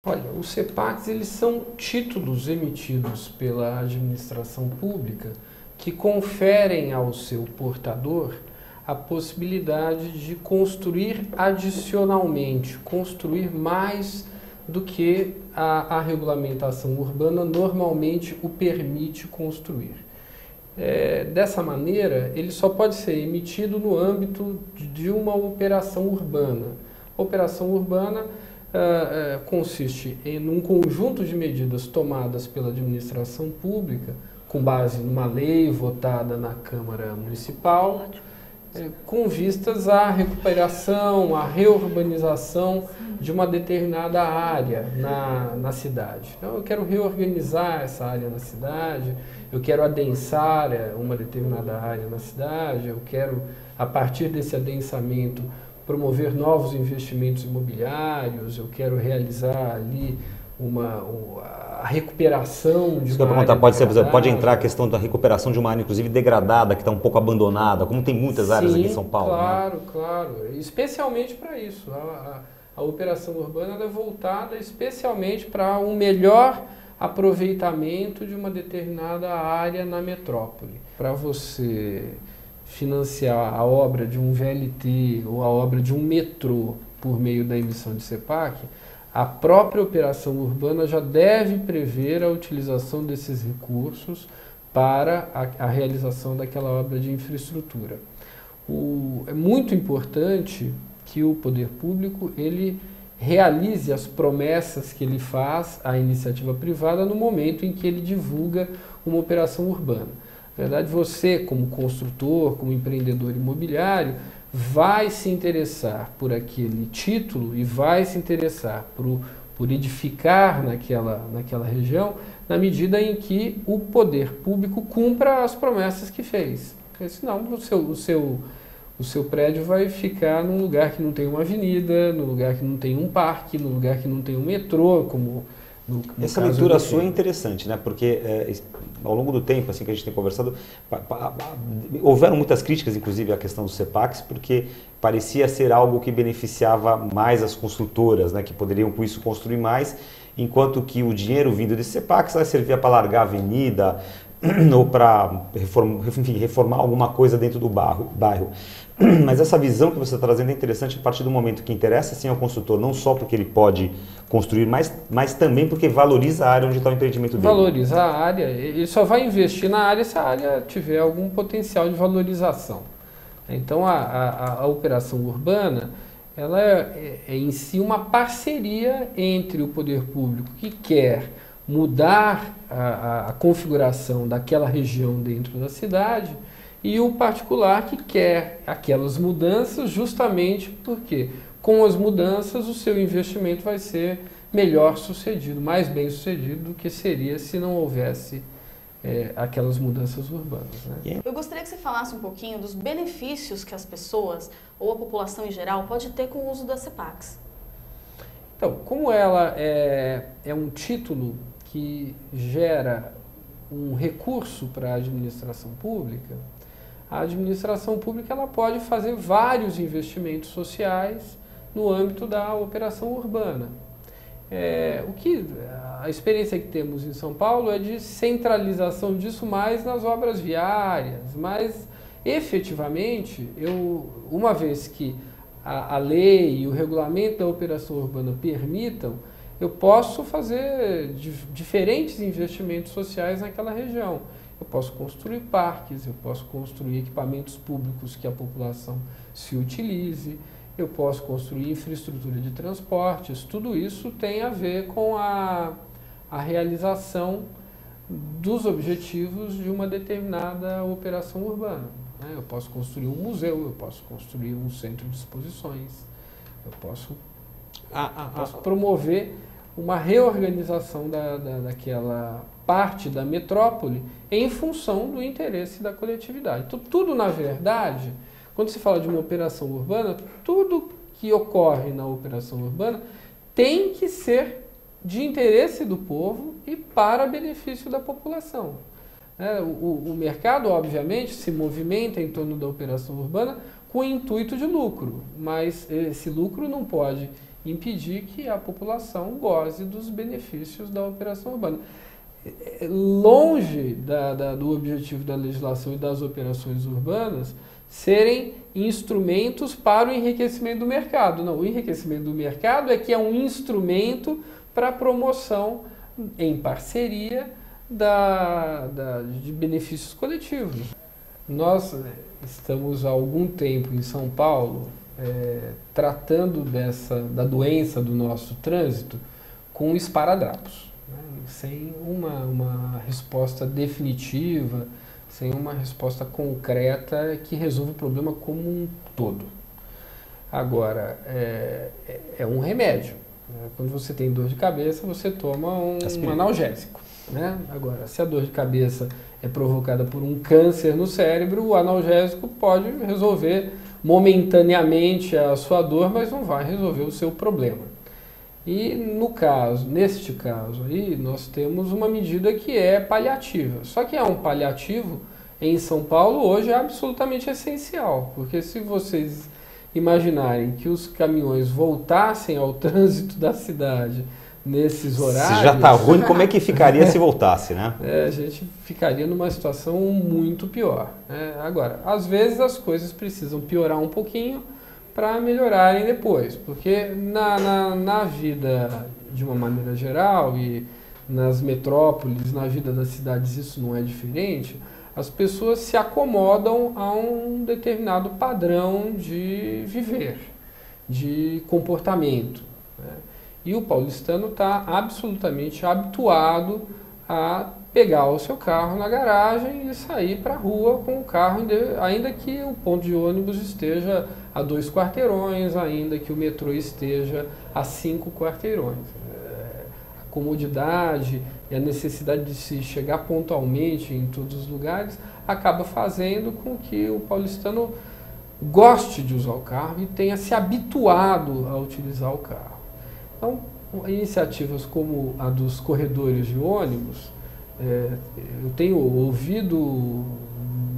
Olha, os CEPACs, eles são títulos emitidos pela administração pública que conferem ao seu portador a possibilidade de construir adicionalmente, construir mais do que a regulamentação urbana normalmente o permite construir. Dessa maneira, ele só pode ser emitido no âmbito de uma operação urbana. A operação urbana consiste em um conjunto de medidas tomadas pela administração pública, com base numa lei votada na Câmara Municipal, com vistas à recuperação, à reurbanização de uma determinada área na cidade. Então, eu quero reorganizar essa área na cidade, eu quero adensar uma determinada área na cidade, eu quero, a partir desse adensamento, promover novos investimentos imobiliários, eu quero realizar ali a recuperação de uma área pode entrar a questão da recuperação de uma área, inclusive degradada, que está um pouco abandonada, como tem muitas áreas aqui em São Paulo. Claro, né? Claro. Especialmente para isso. A operação urbana é voltada especialmente para um melhor aproveitamento de uma determinada área na metrópole. Para você financiar a obra de um VLT ou a obra de um metrô por meio da emissão de CEPAC, a própria operação urbana já deve prever a utilização desses recursos para a realização daquela obra de infraestrutura. É muito importante que o poder público ele realize as promessas que ele faz à iniciativa privada no momento em que ele divulga uma operação urbana. Na verdade, você, como construtor, como empreendedor imobiliário, vai se interessar por aquele título e vai se interessar por edificar naquela região, na medida em que o poder público cumpra as promessas que fez. Porque senão o seu prédio vai ficar num lugar que não tem uma avenida, num lugar que não tem um parque, num lugar que não tem um metrô, como no Essa leitura sua é interessante, né? Porque ao longo do tempo assim que a gente tem conversado, houveram muitas críticas, inclusive, à questão dos CEPACs, porque parecia ser algo que beneficiava mais as construtoras, né? Que poderiam, com isso, construir mais, enquanto que o dinheiro vindo desses CEPACs vai servir para largar a avenida ou para reformar alguma coisa dentro do bairro. Mas essa visão que você está trazendo é interessante a partir do momento que interessa sim ao construtor, não só porque ele pode construir mais, mas também porque valoriza a área onde está o empreendimento dele. Valoriza a área, ele só vai investir na área se a área tiver algum potencial de valorização. Então a operação urbana ela é em si uma parceria entre o poder público que quer mudar a configuração daquela região dentro da cidade e o particular que quer aquelas mudanças justamente porque com as mudanças o seu investimento vai ser melhor sucedido, mais bem sucedido do que seria se não houvesse aquelas mudanças urbanas. Né? Eu gostaria que você falasse um pouquinho dos benefícios que as pessoas ou a população em geral pode ter com o uso das CEPACs. Então, como ela é um título que gera um recurso para a administração pública, a administração pública ela pode fazer vários investimentos sociais no âmbito da operação urbana. A experiência que temos em São Paulo é de centralização disso mais nas obras viárias, mas efetivamente, uma vez que a lei e o regulamento da operação urbana permitam, eu posso fazer diferentes investimentos sociais naquela região. Eu posso construir parques, eu posso construir equipamentos públicos que a população se utilize, eu posso construir infraestrutura de transportes, tudo isso tem a ver com a realização dos objetivos de uma determinada operação urbana. Né? Eu posso construir um museu, eu posso construir um centro de exposições, eu posso promover uma reorganização daquela parte da metrópole em função do interesse da coletividade. Então, tudo, na verdade, quando se fala de uma operação urbana, tudo que ocorre na operação urbana tem que ser de interesse do povo e para benefício da população. O mercado, obviamente, se movimenta em torno da operação urbana com o intuito de lucro, mas esse lucro não pode impedir que a população goze dos benefícios da operação urbana. Longe do objetivo da legislação e das operações urbanas serem instrumentos para o enriquecimento do mercado. Não, o enriquecimento do mercado é que é um instrumento para a promoção, em parceria, de benefícios coletivos. Nós estamos há algum tempo em São Paulo tratando da doença do nosso trânsito com esparadrapos, né? Sem uma resposta definitiva, sem uma resposta concreta que resolva o problema como um todo. Agora, é um remédio. Quando você tem dor de cabeça, você toma um analgésico, né? Agora, se a dor de cabeça é provocada por um câncer no cérebro, o analgésico pode resolver momentaneamente a sua dor, mas não vai resolver o seu problema. E neste caso aí, nós temos uma medida que é paliativa. Só que um paliativo em São Paulo hoje é absolutamente essencial, porque se vocês imaginarem que os caminhões voltassem ao trânsito da cidade nesses horários... Se já está ruim, como é que ficaria se voltasse, né? A gente ficaria numa situação muito pior, né? Agora, às vezes as coisas precisam piorar um pouquinho para melhorarem depois, porque na vida de uma maneira geral e nas metrópoles, na vida das cidades isso não é diferente, as pessoas se acomodam a um determinado padrão de viver, de comportamento, né? E o paulistano está absolutamente habituado a pegar o seu carro na garagem e sair para a rua com o carro, ainda que o ponto de ônibus esteja a 2 quarteirões, ainda que o metrô esteja a 5 quarteirões. A comodidade e a necessidade de se chegar pontualmente em todos os lugares acaba fazendo com que o paulistano goste de usar o carro e tenha se habituado a utilizar o carro. Então, iniciativas como a dos corredores de ônibus, eu tenho ouvido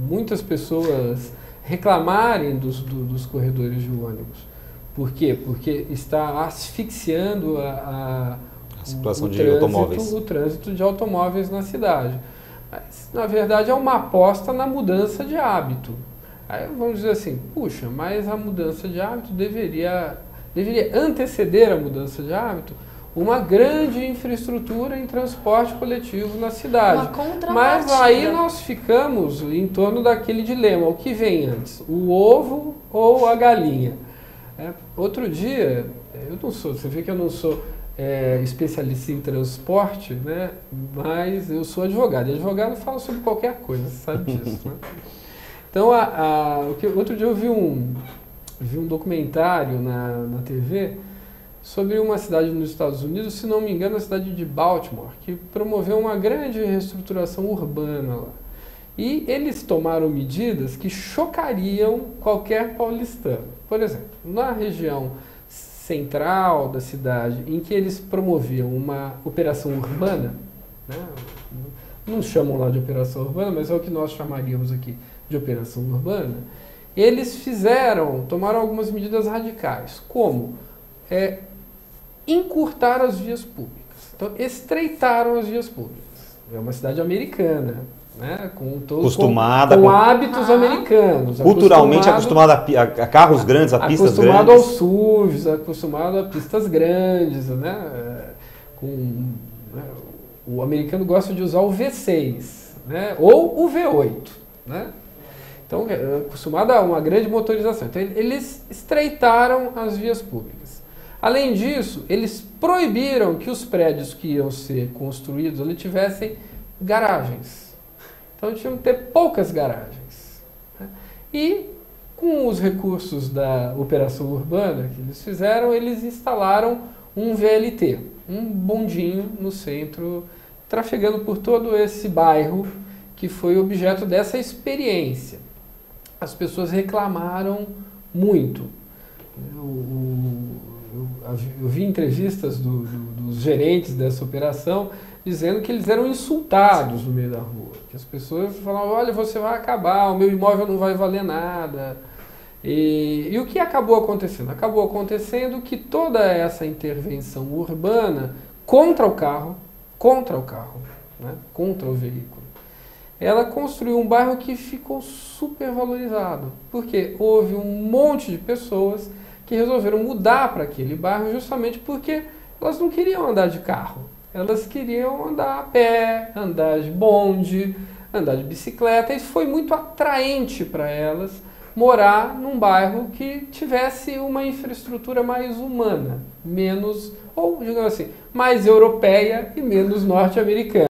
muitas pessoas reclamarem dos corredores de ônibus. Por quê? Porque está asfixiando a situação de automóveis. O trânsito de automóveis na cidade. Mas, na verdade, é uma aposta na mudança de hábito. Aí vamos dizer assim, puxa, mas a mudança de hábito deveria anteceder a mudança de hábito uma grande infraestrutura em transporte coletivo na cidade. Mas aí nós ficamos em torno daquele dilema, o que vem antes, o ovo ou a galinha? Outro dia, você vê que eu não sou especialista em transporte, né? Mas eu sou advogado, e advogado fala sobre qualquer coisa, você sabe disso, né? Então, outro dia eu vi um documentário na TV sobre uma cidade nos Estados Unidos, se não me engano, a cidade de Baltimore, que promoveu uma grande reestruturação urbana lá. E eles tomaram medidas que chocariam qualquer paulistano. Por exemplo, na região central da cidade, em que eles promoviam uma operação urbana, né? Não chamam lá de operação urbana, mas é o que nós chamaríamos aqui de operação urbana, eles tomaram algumas medidas radicais, como encurtar as vias públicas. Então, estreitaram as vias públicas. É uma cidade americana, né? Com hábitos americanos. Culturalmente acostumada a carros grandes, a pistas grandes. Acostumado aos SUVs, acostumado a pistas grandes, né? O americano gosta de usar o V6, né? Ou o V8, né? Então, acostumado a uma grande motorização. Então, eles estreitaram as vias públicas. Além disso, eles proibiram que os prédios que iam ser construídos ali tivessem garagens. Então, tinham que ter poucas garagens, né? E, com os recursos da operação urbana que eles fizeram, eles instalaram um VLT, um bondinho no centro, trafegando por todo esse bairro que foi objeto dessa experiência. As pessoas reclamaram muito. Eu vi entrevistas dos gerentes dessa operação dizendo que eles eram insultados no meio da rua. Que as pessoas falavam, olha, você vai acabar, o meu imóvel não vai valer nada. E o que acabou acontecendo? Acabou acontecendo que toda essa intervenção urbana contra o carro, né, contra o veículo, ela construiu um bairro que ficou super valorizado, porque houve um monte de pessoas que resolveram mudar para aquele bairro justamente porque elas não queriam andar de carro, elas queriam andar a pé, andar de bonde, andar de bicicleta. Isso foi muito atraente para elas, morar num bairro que tivesse uma infraestrutura mais humana, menos, ou digamos assim, mais europeia e menos norte-americana.